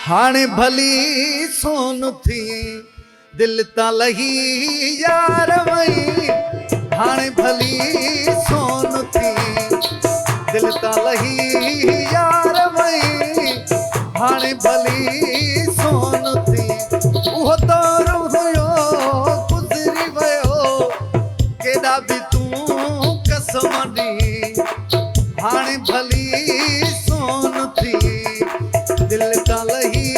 हाणे भली सोन थी दिल ता लही यार वही। हाणे भली सोन थी दिल ता लही यार वही। हाणे भली सोन थी उहो दौर हुयो गुज़री वियो केॾा बि तूं कसम ॾी। हाणे भली सोन थी दिल ता लही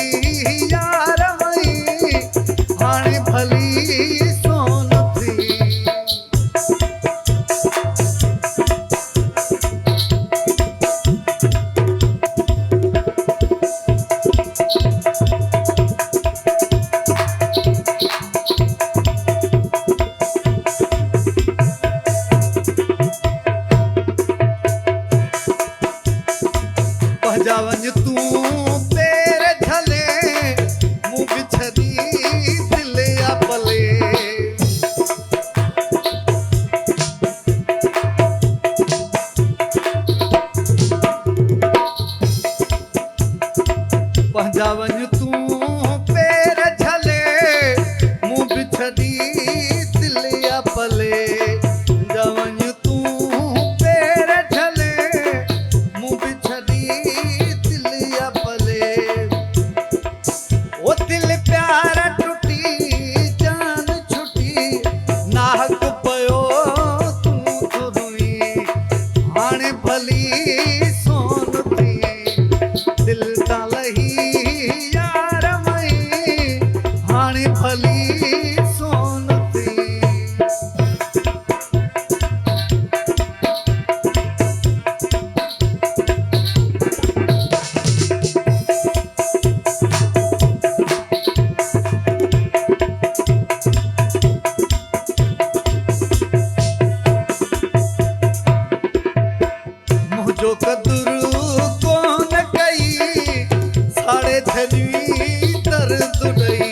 यार वही। हाणे भली सोन थी। पंहिंजा वञ तूं पेर झले मूं बिछड़ी दिल या पले। पंहिंजा वञ तूं पेर झले मूं बिछड़ी दिल या पले। पंहिंजा वञ तूं पेर झले मूं बिछड़ी दिल या पले। ओ दिल प्यार टुटी जान छुटी नाहक पयो तूं तो रोई। हाणे भली सोन थी दिल ता लही यार वही। हाणे भली सोन थी। मुझो कदुरु कोन कई साड़े थली दर्द ॾई।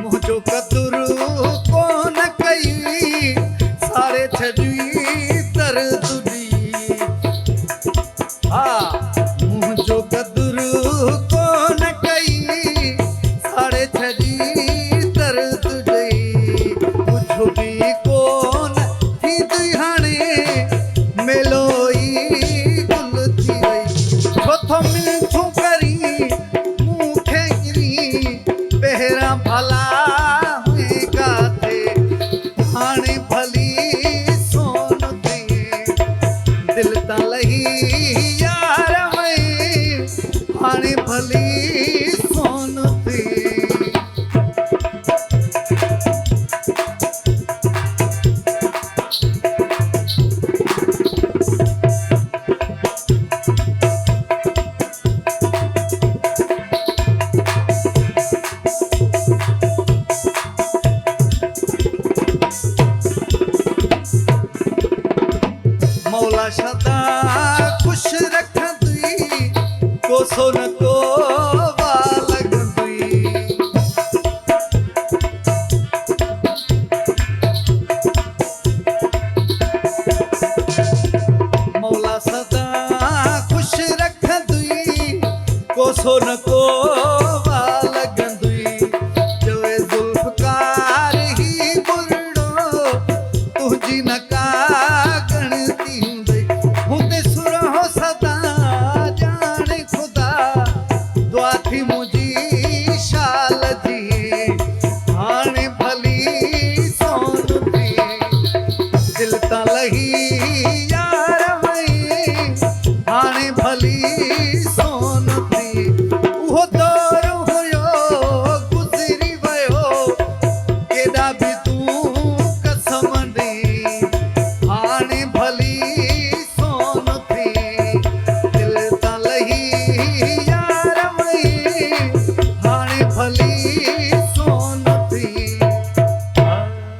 मुझो कदुरु कोन कई साड़े थली दर्द ॾई। मुझो कदुरु कोन कई साड़े थली दर्द ॾई। कुझु बि कोन थींदी हाणे मेलो ई गुल थी वई। छो थो मिठो करी मूंखे गिरी पहिरां भला हुई काथे। हाणे भली सोन थी दिल ता लही यार वही। हाणे भली सोन थी। मौला सदा खुश रखंदी कोसो न को